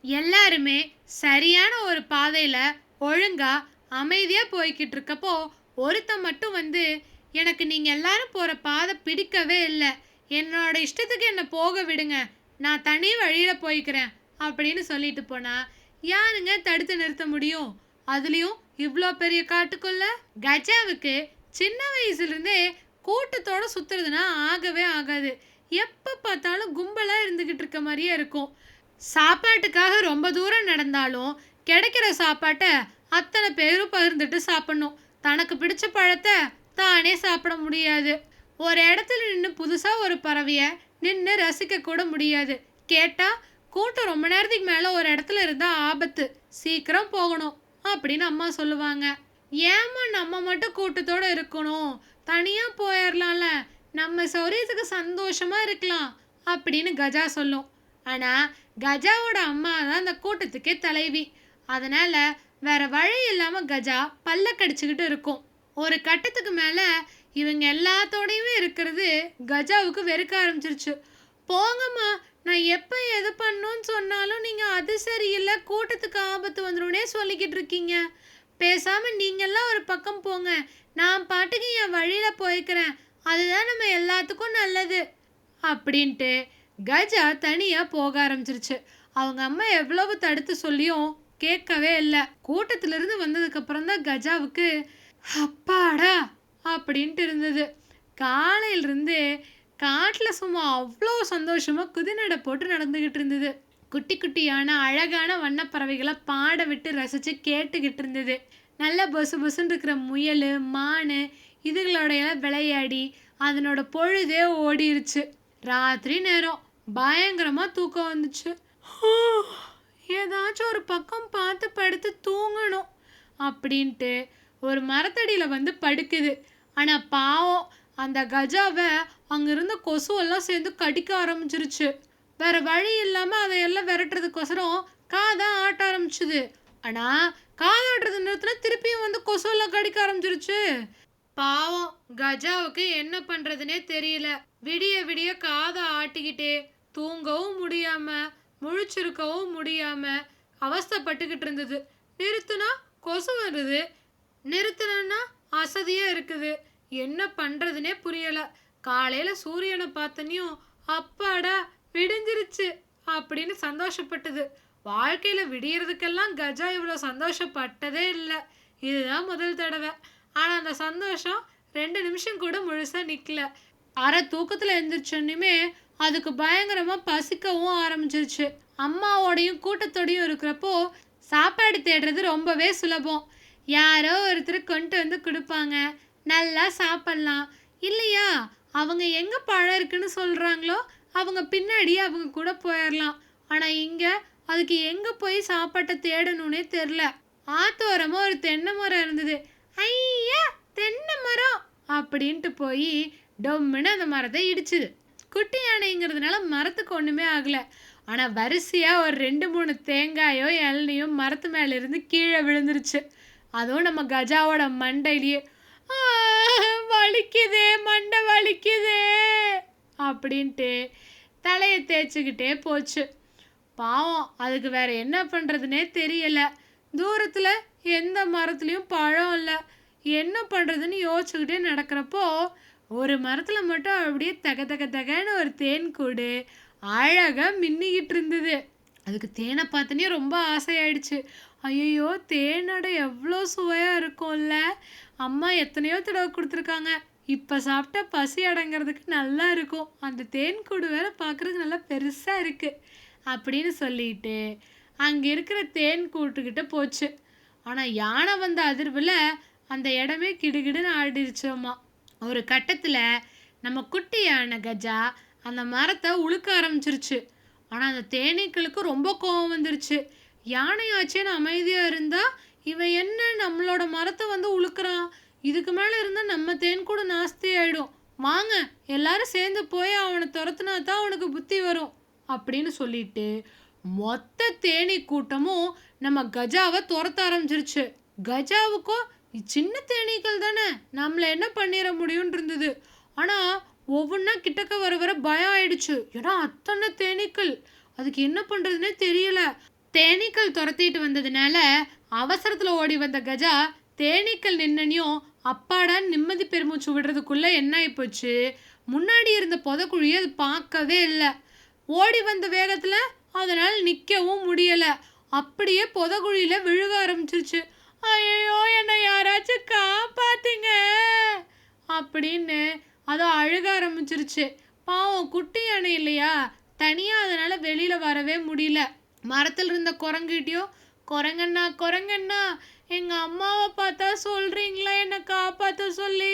எல்லாருமே சரியான ஒரு பாதையில ஒழுங்கா அமைதியா போய்கிட்டு இருக்கப்போ ஒருத்தன் மட்டும் வந்து எனக்கு நீங்க எல்லாரும் போற பாதை பிடிக்கவே இல்லை, என்னோட இஷ்டத்துக்கு என்ன போக விடுங்க, நான் தனி வழியில போய்க்கிறேன் அப்படின்னு சொல்லிட்டு போனா யாருங்க தடுத்து நிறுத்த முடியும்? அதுலயும் இவ்வளோ பெரிய காட்டுக்குள்ள கஜாவுக்கு சின்ன வயசுல இருந்தே கூட்டத்தோட சுத்துறதுன்னா ஆகவே ஆகாது. எப்ப பார்த்தாலும் கும்பலா இருந்துகிட்டு இருக்க மாதிரியே இருக்கும். சாப்பாட்டுக்காக ரொம்ப தூரம் நடந்தாலும் கிடைக்கிற சாப்பாட்டை அத்தனை பேரும் பகிர்ந்துட்டு சாப்பிடணும். தனக்கு பிடிச்ச பழத்தை தானே சாப்பிட முடியாது. ஒரு இடத்துல நின்று புதுசா ஒரு பறவைய நின்று ரசிக்க கூட முடியாது. கேட்டா கூட்டம் ரொம்ப நேரத்துக்கு மேல ஒரு இடத்துல இருந்தா ஆபத்து, சீக்கிரம் போகணும் அப்படின்னு அம்மா சொல்லுவாங்க. ஏமா நம்ம மட்டும் கூட்டத்தோட இருக்கணும், தனியா போயிடலாம்ல, நம்ம சௌரியத்துக்கு சந்தோஷமா இருக்கலாம் அப்படின்னு கஜா சொல்லும். ஆனா கஜாவோட அம்மா தான் அந்த கூட்டத்துக்கே தலைவி. அதனால வேற வழி இல்லாம கஜா பல்ல கடிச்சுக்கிட்டு இருக்கும். ஒரு கட்டத்துக்கு மேல இவங்க எல்லாத்தோடையுமே இருக்கிறது கஜாவுக்கு வெறுக்க ஆரம்பிச்சிருச்சு. போங்கம்மா, நான் எப்ப எது பண்ணணும்னு சொன்னாலும் நீங்க அது சரியில்லை, கூட்டத்துக்கு ஆபத்து வந்துடும்னே சொல்லிக்கிட்டு இருக்கீங்க. பேசாம நீங்கெல்லாம் ஒரு பக்கம் போங்க, நான் பாட்டுக்கு என் வழியில போய்க்கிறேன், அதுதான் நம்ம எல்லாத்துக்கும் நல்லது அப்படின்ட்டு கஜா தனியா போக ஆரம்பிச்சிருச்சு. அவங்க அம்மா எவ்வளவு தடுத்து சொல்லியும் கேட்கவே இல்லை. கூட்டத்துல இருந்து வந்ததுக்கு அப்புறம் தான் கஜாவுக்கு அப்பாடா அப்படின்ட்டு இருந்தது. காலையில இருந்து காட்டுல சும்மா அவ்வளோ சந்தோஷமா குதிநடை போட்டு நடந்துகிட்டு இருந்தது. குட்டி குட்டியான அழகான வண்ணப்பறவைகளை பாட விட்டு ரசிச்சு கேட்டுக்கிட்டு இருந்தது. நல்ல பொசு பொசுன்னு இருக்கிற முயல், மான் இதுகளோட விளையாடி அதனோட பொழுதே ஓடிருச்சு. ராத்திரி நேரம் பயங்கரமா தூக்கம் வந்துச்சு. ஏதாச்சும் ஒரு பக்கம் பார்த்து படுத்து தூங்கணும் அப்படின்ட்டு ஒரு மரத்தடியில வந்து படுக்குது. ஆனா பாவம் அந்த கஜாவை அங்கிருந்த கொசுவெல்லாம் சேர்ந்து கடிக்க ஆரம்பிச்சிருச்சு. வேற வழி இல்லாம அதையெல்லாம் விரட்டுறதுக்கோசரம் காதை ஆட்ட ஆரம்பிச்சுது. ஆனா காதாட்டுறது நிறுத்தினா திருப்பியும் வந்து கொசுவெல்லாம் கடிக்க ஆரம்பிச்சிருச்சு. பாவம் கஜாவுக்கு என்ன பண்றதுனே தெரியல. விடிய விடிய காதை ஆட்டிக்கிட்டே தூங்கவும் முடியாம முழிச்சிருக்கவும் முடியாம அவஸ்தைப்பட்டுக்கிட்டு இருந்தது. நிறுத்துனா கொசு வருது, நிறுத்தினா அசதியா இருக்குது. என்ன பண்றதுனே புரியல. காலையில சூரியனை பார்த்தனையும் அப்பாடா விடிஞ்சிருச்சு அப்படின்னு சந்தோஷப்பட்டது. வாழ்க்கையில விடியறதுக்கெல்லாம் கஜா இவ்வளவு சந்தோஷப்பட்டதே இல்லை. இதுதான் முதல் தடவை. ஆனா அந்த சந்தோஷம் 2 நிமிஷம் கூட முழுசா நிக்கல. அரை தூக்கத்துல எந்திரிச்சோன்னுமே அதுக்கு பயங்கரமா பசிக்கவும் ஆரம்பிச்சிருச்சு. அம்மாவோடையும் கூட்டத்தோடையும் இருக்கிறப்போ சாப்பாடு தேடுறது ரொம்பவே சுலபம். யாரோ ஒருத்தர் கொண்டு வந்து கொடுப்பாங்க, நல்லா சாப்பிடலாம். இல்லையா அவங்க எங்க பழம் இருக்குன்னு சொல்றாங்களோ அவங்க பின்னாடி அவங்க கூட போயிடலாம். ஆனா இங்க அதுக்கு எங்க போய் சாப்பாட்டை தேடணும்னே தெரில. ஆத்தோரமா ஒரு தென்னை மரம் இருந்தது. ஐயா தென்னை மரம் அப்படின்ட்டு போய் டொம்முன்னு அந்த மரத்தை இடிச்சுது. குட்டி யானைங்கிறதுனால மரத்துக்கு ஒன்றுமே ஆகலை. ஆனால் வரிசையாக ஒரு 2-3 தேங்காயோ இளநியோ மரத்து மேலே இருந்து கீழே விழுந்துருச்சு. அதுவும் நம்ம கஜாவோட மண்டையிலேயே. வலிக்குதே, மண்டை வலிக்குதே அப்படின்ட்டு தலையை தேய்ச்சிக்கிட்டே போச்சு. பாவம் அதுக்கு வேற என்ன பண்ணுறதுனே தெரியலை. தூரத்தில் எந்த மரத்துலேயும் பழம் இல்லை. என்ன பண்ணுறதுன்னு யோசிச்சுக்கிட்டே நடக்கிறப்போ ஒரு மரத்தில் மட்டும் அப்படியே தக தக தகன்னு ஒரு தேன் கூடு அழகாக மின்னிக்கிட்டு இருந்தது. அதுக்கு தேனை பார்த்தனே ரொம்ப ஆசையாயிடுச்சு. ஐயோ தேனோட எவ்வளோ சுவையாக இருக்கும்ல, அம்மா எத்தனையோ தடவை கொடுத்துருக்காங்க, இப்போ சாப்பிட்டா பசி அடங்கிறதுக்கு நல்லா இருக்கும், அந்த தேன் கூடு வேற பார்க்குறதுக்கு நல்லா பெருசாக இருக்குது அப்படின்னு சொல்லிட்டு அங்கே இருக்கிற தேன் கூட்டுக்கிட்ட போச்சு. ஆனால் யானை வந்த அதிர்வில் அந்த இடமே கிடுகிடுன்னு ஆடிடுச்சோம்மா. ஒரு கட்டத்தில் நம்ம குட்டி யானை கஜா அந்த மரத்தை உழுக்க ஆரம்பிச்சிருச்சு. ஆனால் அந்த தேனீக்களுக்கு ரொம்ப கோவம் வந்துருச்சு. யானையாச்சேன்னு அமைதியாக இருந்தால் இவன் என்ன நம்மளோட மரத்தை வந்து உழுக்கிறான், இதுக்கு மேலே இருந்தால் நம்ம தேன் கூட நாஸ்தி ஆகிடும், வாங்க எல்லாரும் சேர்ந்து போய் அவனை துரத்துனா தான் அவனுக்கு புத்தி வரும் அப்படின்னு சொல்லிட்டு மொத்த தேனீ கூட்டமும் நம்ம கஜாவை துரத்த ஆரம்பிச்சிருச்சு. கஜாவுக்கும் சின்ன தேனீக்கள் தானே, நம்மளை என்ன பண்ணிட முடியும்னு இருந்தது. ஆனால் ஒவ்வொன்றா கிட்டக்க வர வர பயம் ஆயிடுச்சு. ஏன்னா அத்தனை தேனீக்கள், அதுக்கு என்ன பண்ணுறதுனே தெரியல. தேனீக்கள் துரத்திட்டு வந்ததுனால அவசரத்துல ஓடி வந்த கஜா தேனீக்கள் நின்னனையும் அப்பாடான்னு நிம்மதி பெருமூச்சு விடுறதுக்குள்ள என்ன ஆயிப்போச்சு, முன்னாடி இருந்த புதைக்குழியை அது பார்க்கவே இல்லை. ஓடி வந்த வேகத்துல அதனால நிக்கவும் முடியல. அப்படியே புதைக்குழியில விழுக ஆரம்பிச்சிருச்சு. ஐயோ, என்னை யாராச்சும் காப்பாத்துங்க அப்படின்னு அது அழுக ஆரம்பிச்சிருச்சு. பாவம் குட்டி யானை இல்லையா, தனியா அதனால வெளியில வரவே முடியல. மரத்தில் இருந்த குரங்கிட்டியோ, குரங்கண்ணா குரங்கண்ணா, எங்க அம்மாவை பார்த்தா சொல்றீங்களா என்னை காப்பாத்த சொல்லி,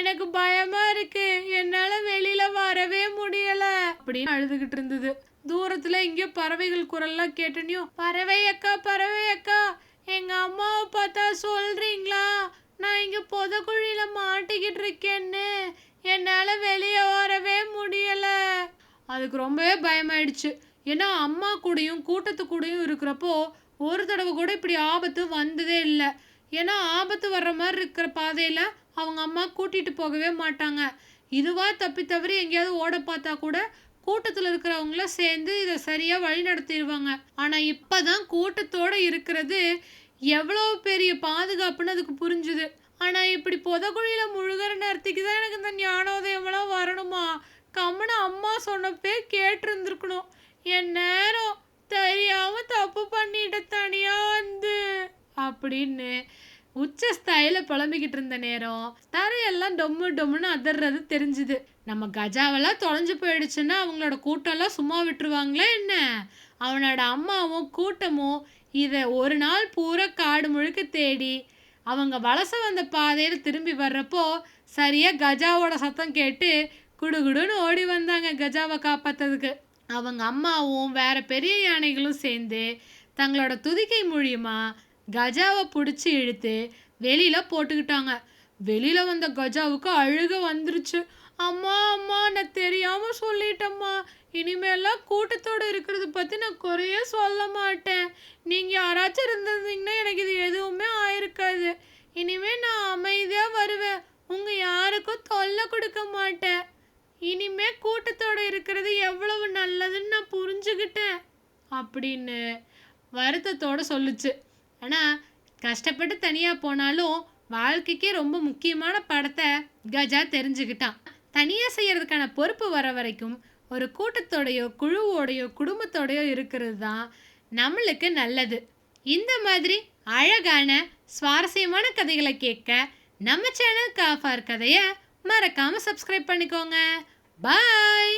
எனக்கு பயமா இருக்கு, என்னால வெளியில வரவே முடியல அப்படின்னு அழுதுகிட்டு இருந்தது. தூரத்துல இங்கே பறவைகள் குரல்லாம் கேட்டனையும், பறவை அக்கா எங்க அம்மாவை பார்த்தா சொல்றீங்களா, நான் இங்க புதைக்குழியில மாட்டிக்கிட்டு இருக்கேன்னு, என்னால வெளியே வரவே முடியல. அதுக்கு ரொம்பவே பயமாயிடுச்சு. ஏன்னா அம்மா கூடயும் கூட்டத்து கூடயும் இருக்கிறப்போ ஒரு தடவை கூட இப்படி ஆபத்து வந்ததே இல்லை. ஏன்னா ஆபத்து வர்ற மாதிரி இருக்கிற பாதையில அவங்க அம்மா கூட்டிட்டு போகவே மாட்டாங்க. இதுவா தப்பி தவறி எங்கேயாவது ஓட பார்த்தா கூட கூட்டத்துல இருக்கிறவங்கள சேர்ந்து இதை சரியா வழி நடத்திடுவாங்க. ஆனா இப்பதான் கூட்டத்தோட இருக்கிறது எவ்வளவு பெரிய பாதுகாப்புன்னு அதுக்கு புரிஞ்சுது. ஆனா இப்படி புதைக்குழியில முழுகிற நேரத்துக்கு தான் எனக்கு இந்த ஞானோதயம் எல்லாம் வரணுமா? கம்முன்னு அம்மா சொன்னப்பே கேட்டு இருந்திருக்கணும். என் நேரம் தெரியாம தப்பு பண்ணிட்ட தனியா வந்து அப்படின்னு உச்ச ஸ்தாயில புலம்பிக்கிட்டு இருந்த நேரம் தரையெல்லாம் டொம்மு டொம்முன்னு அதறது தெரிஞ்சுது. நம்ம கஜாவெல்லாம் தொலைஞ்சு போயிடுச்சுன்னா அவங்களோட கூட்டம்லாம் சும்மா விட்டுருவாங்களே என்ன? அவனோட அம்மாவும் கூட்டமும் இதை ஒரு நாள் பூரா காடு முழுக்க தேடி அவங்க வலச வந்த பாதையில திரும்பி வர்றப்போ சரியா கஜாவோட சத்தம் கேட்டு குடுகுடுன்னு ஓடி வந்தாங்க கஜாவை காப்பாத்துறதுக்கு. அவங்க அம்மாவும் வேற பெரிய யானைகளும் சேர்ந்து தங்களோட துதிக்கை மூலியமா கஜாவை பிடிச்சி இழுத்து வெளியில போட்டுக்கிட்டாங்க. வெளியில வந்த கஜாவுக்கு அழுக வந்துருச்சு. அம்மா அம்மா, நான் தெரியாம சொல்லிட்டேம்மா, இனிமேலாம் கூட்டத்தோட இருக்கிறத பத்தி நான் குறைய சொல்ல மாட்டேன். நீங்க யாராச்சும் இருந்திருந்தீங்கன்னா எனக்கு இது எதுவுமே ஆயிருக்காது. இனிமே நான் அமைதியா வருவேன், உங்க யாருக்கும் தொல்லை கொடுக்க மாட்டேன். இனிமே கூட்டத்தோட இருக்கிறது எவ்வளவு நல்லதுன்னு நான் புரிஞ்சுக்கிட்டேன் அப்படின்னு வருத்தத்தோட சொல்லுச்சு. ஆனா கஷ்டப்பட்டு தனியா போனாலும் வாழ்க்கைக்கே ரொம்ப முக்கியமான படத்தை கஜா தெரிஞ்சுக்கிட்டான். தனியா செய்யறதுக்கான பொறுப்பு வர வரைக்கும் ஒரு கூட்டத்தோடையோ குழுவோடையோ குடும்பத்தோடையோ இருக்கிறது தான் நம்மளுக்கு நல்லது. இந்த மாதிரி அழகான சுவாரஸ்யமான கதைகளை கேட்க நம்ம சேனல் காஃபார் கதையை மறக்காம சப்ஸ்கிரைப் பண்ணிக்கோங்க. பாய்.